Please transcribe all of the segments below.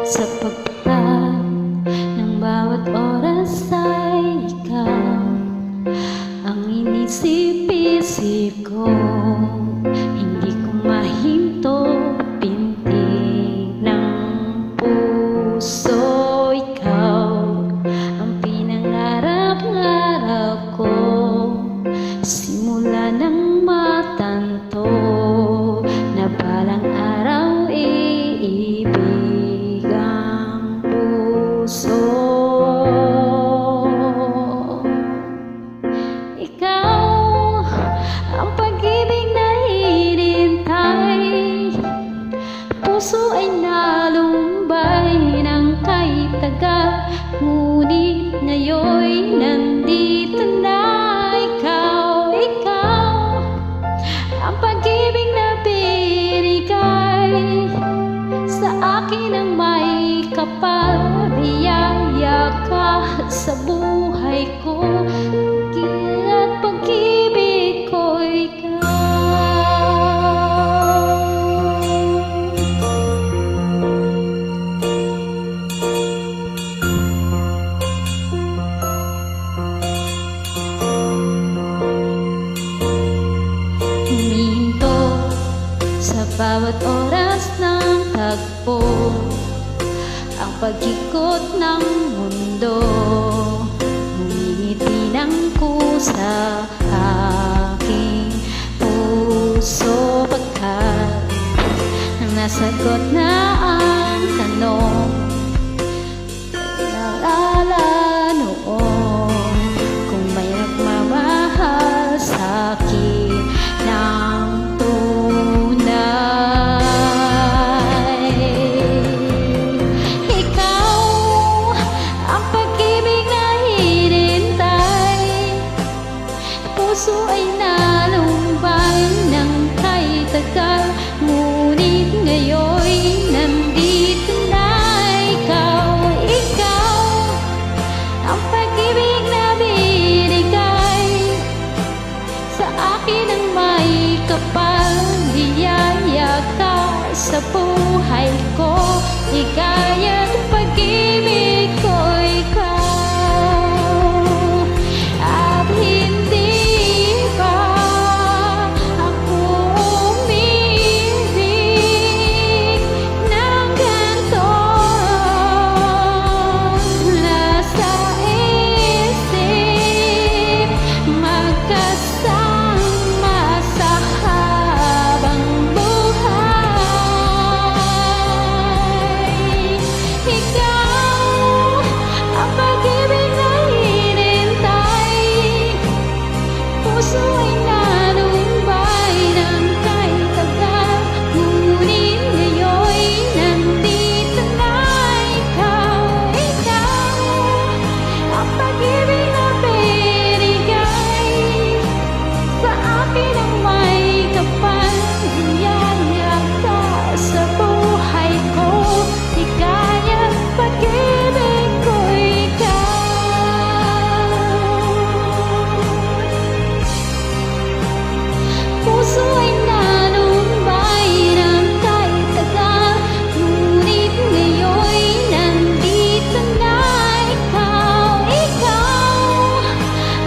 Sa pagpag ng bawat oras ay ikaw ang inisip-isip ko. Hindi ko mahinto, pintig ng puso. Ikaw ang pinangarap-ngarap ko, simula ng matanto na balang araw iibig ang puso. Ikaw ang pag-ibig na hinintay, puso ay nalumbay ng kahit tagal, ngunit ngayon'y nandito na. Ikaw ang pag-ibig na binigay sa akin ang may kapal. Biyaya ka sa buhay ko, at pag-ibig ko huminto sa bawat oras ng tagpo, ang pag-ikot ng mundo, ngumingiti ng kusa aking puso. Pagkat nasagot na ang tanong, naalala noon kung may nagmamahal sa'kin ng tunay. Ikaw ang pag-ibig na hinintay, puso ay nalumbay ng kahit tagal, ngunit ngayon'y nandito na. Ikaw ang pag-ibig na binigay sa akin ang may kapal. Biyaya ka sa buhay ko, higayat pag-ibig ko ikaw. At hindi pa ako umibig ng ganito, nasa isip magkasama sa habang buhay. Ikaw ang pag-ibig na hinintay, puso ay nalumbay ng kahit tagal, ngunit ngayon'y nandito na. Ikaw ang pag-ibig na binigay sa akin ang may kapal. Biyaya ka sa buhay ko, higayat pag-ibig ko ikaw. Puso ay nalumbay ng kahit tagal, ngunit ngayon'y nandito na. Ikaw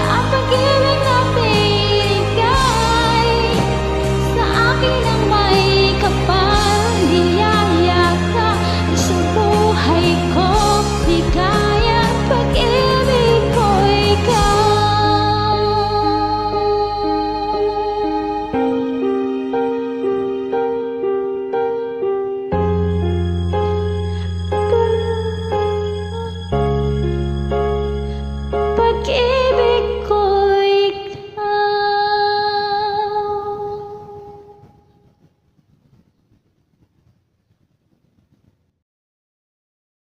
ang pag-ibig na binigay sa akin ang may kapal. Biyaya ka sa buhay ko, higayat pag-ibig ko ikaw. Pag-ibig